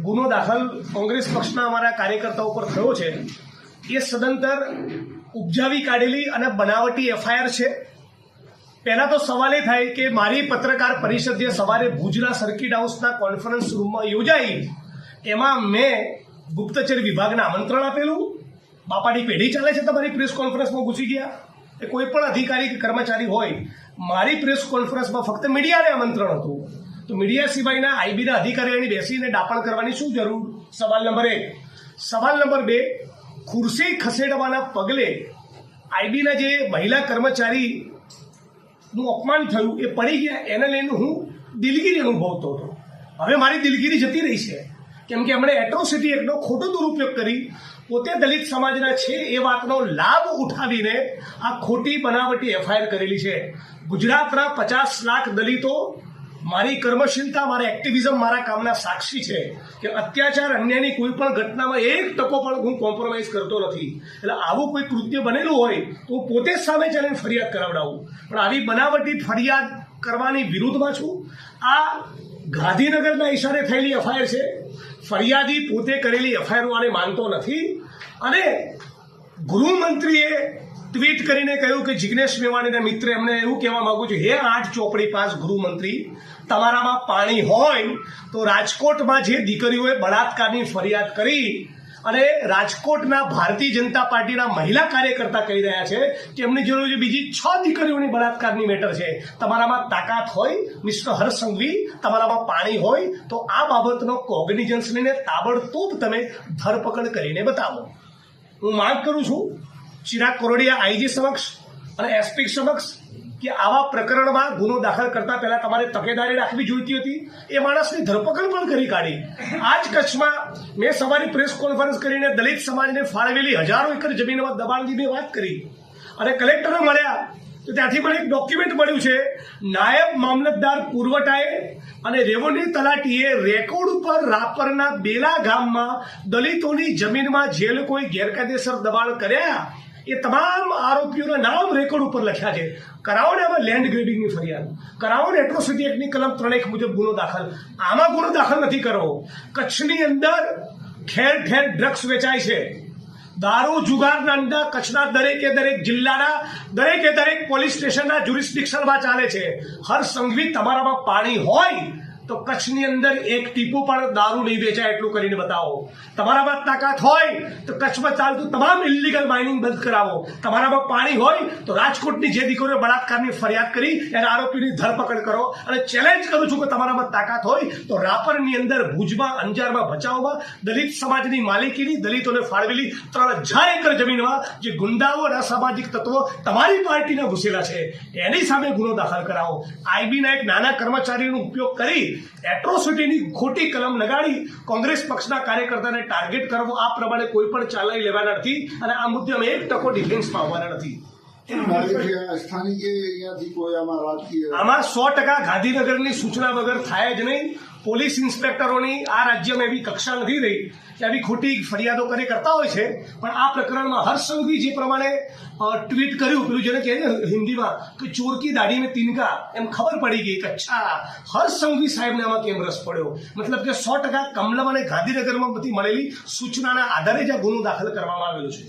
ગુનો દાખલ કોંગ્રેસ પક્ષના અમારા કાર્યકર્તાઓ પર થયો છે એ સદંતર ઉપજાવી કાઢેલી અને બનાવટી એફઆઈઆર છે। પહેલા તો સવાલ એ થાય કે મારી પત્રકાર પરિષદ જે સવારે ભુજના સર્કિટ હાઉસના કોન્ફરન્સ રૂમમાં યોજાઈ એમાં મેં ગુપ્તચર વિભાગને આમંત્રણ આપેલું। બાપાની પેઢી ચાલે છે, તમારી પ્રેસ કોન્ફરન્સમાં ઘૂસી ગયા। એ કોઈ પણ અધિકારી કે કર્મચારી હોય, મારી પ્રેસ કોન્ફરન્સમાં ફક્ત મીડિયાને આમંત્રણ હતું, તો મીડિયા સિવાયના આઈબીના અધિકારીઓની બેસીને દાપણ કરવાની શું જરૂર? સવાલ નંબર 1। સવાલ નંબર 2, ખુરશી ખસેડવાના પગલે આઈબીના જે મહિલા કર્મચારીનું અપમાન થયું, એ પડી ગયા, એને લઈને હું દિલગીરી અનુભવતો હતો। હવે મારી દિલગીરી જતી રહી છે, કેમ કે એમણે એટ્રોસિટી એક્ટનો ખોટો દુરુપયોગ કરી પોતે દલિત સમાજના છે એ વાતનો લાભ ઉઠાવીને આ ખોટી બનાવટી એફઆઈઆર કરેલી છે। ગુજરાતના 50 લાખ દલિતો મારી કર્મશીલતા, મારા એક્ટિવિઝમ, મારા કામના સાક્ષી છે કે અત્યાચાર અન્યાયની કોઈ પણ ઘટનામાં 1% પણ હું કોમ્પ્રોમાઇઝ કરતો નથી। એટલે આવું કોઈ કૃત્ય બનેલું હોય તો હું પોતે જ સામે ચાલીને ફરિયાદ કરાવડાવું, પણ આવી બનાવટી ફરિયાદ કરવાની વિરુદ્ધમાં છું। આ ગાંધીનગરના ઈશારે થયેલી એફઆઈઆર છે। ફરિયાદી પોતે કરેલી એફઆઈઆર આને માનતો નથી અને ગૃહમંત્રીએ ટ્વીટ કરીને કહ્યું કે જિગ્નેશ મેવાણીના મિત્ર, એમને એવું કહેવા માંગુ છું, હે 8 ચોપડી પાસ ગૃહમંત્રી, તમારામાં પાણી હોય તો રાજકોટમાં જે દીકરીઓએ બળાત્કારની ફરિયાદ કરી અને રાજકોટના ભારતીય જનતા પાર્ટીના મહિલા કાર્યકર્તા કહી રહ્યા છે કે એમની જરૂર બીજી 6 દીકરીઓની બળાત્કારની મેટર છે, તમારામાં તાકાત હોય મિસ્ટર હર્ષ સંઘવી, તમારામાં પાણી હોય તો આ બાબતનો કોગ્નિઝન્સ લઈને તાબડતોબ તમે ધરપકડ કરીને બતાવો। હું માંગ કરું છું ચિરાગ કોરડિયા આઈજી સમક્ષ અને એસપી સમક્ષ કે આવા પ્રકરણમાં ગુનો દાખલ કરતા પહેલા તમારે તકેદારી રાખવી જોઈતી હતી। એ માણસની ધરપકડ પણ કરી કાઢી। આજ કચ્છમાં મેં સવારે પ્રેસ કોન્ફરન્સ કરીને દલિત સમાજને ફાળવેલી હજારો એકર જમીનમાં દબાણની મેં વાત કરી અને કલેક્ટરને મળ્યા તો ત્યાંથી પણ એક ડોક્યુમેન્ટ મળ્યું છે, નાયબ મામલતદાર પુરવઠાએ અને રેવન્યુ તલાટીએ રેકોર્ડ ઉપર રાપરના બેલા ગામમાં દલિતોની જમીનમાં જે લોકોએ ગેરકાયદેસર દબાણ કર્યા એ તમામ આરોપીઓના નામ રેકોર્ડ ઉપર લખ્યા છે। કરાવો ને આમાં લેન્ડ ગ્રેબિંગની ફરિયાદ, કરાવો ને એટ્રોસિટી એક્ટની કલમ 3 મુજબ ગુનો દાખલ। આમાં ગુનો દાખલ નથી કરવો। કચ્છની અંદર ઠેર ઠેર ડ્રગ્સ વેચાય છે, દારૂ જુગારના અંડા કચ્છના દરેકે દરેક જિલ્લાના દરેકે દરેક પોલીસ સ્ટેશનના જ્યુરિસ્ડિક્શનમાં ચાલે છે। હર્ષ સંઘવી, તમારામાં પાણી હોય તો કચ્છની અંદર એક ટીપું પણ દારૂ નહીં વેચાય એટલું કરીને બતાવો। તમારામાં તાકાત હોય તો કચ્છમાં ચાલતું તમામ ઇલીગલ માઇનિંગ બંધ કરાવો। તમારામાં પાણી હોય તો રાજકોટની જે દીકરીઓએ બળાત્કારની ફરિયાદ કરી એના આરોપીની ધરપકડ કરો અને ચેલેન્જ કરું છું કે તમારામાં તાકાત હોય તો રાપરની અંદર, ભુજમાં, અંજારમાં, ભચાઉમાં દલિત સમાજની માલિકીની દલિતોને ફાળવેલી 3000 એકર જમીનમાં જે ગુંડાઓ અને અસામાજિક તત્વો તમારી પાર્ટીના ઘૂસેલા છે એની સામે ગુનો દાખલ કરાવો। આઈબીના એક નાના કર્મચારીનો ઉપયોગ કરી એટ્રોસિટીની ખોટી કલમ લગાડી કોંગ્રેસ પક્ષના કાર્યકર્તાને ટાર્ગેટ કરવો, આ પ્રમાણે કોઈ પણ ચાલાઈ લેવાના નથી અને આ મુદ્દે અમે 1% ડિફેન્સમાં આવવાના નથી। આમાં 100% ગાંધીનગરની સૂચના વગર થાય જ નહીં। પોલીસ ઇન્સ્પેક્ટરોની આ રાજ્યમાં એવી કક્ષા નથી રહી કે આવી ખોટી ફરિયાદો કરતા હોય છે, પણ આ પ્રકરણમાં હર્ષ સંઘવી જે પ્રમાણે ટ્વીટ કર્યું, પેલું જેને કહે ને હિન્દીમાં કે ચોર કી દાઢી में तिनका, એમ ખબર પડી ગઈ કે અચ્છા હર્ષ સંઘવી સાહેબને આમાં કેમ રસ પડ્યો। મતલબ કે 100% કમલમ અને ગાંધીનગરમાં બધી મળેલી સૂચનાના આધારે જ આ ગુનો દાખલ કરવામાં આવેલો છે।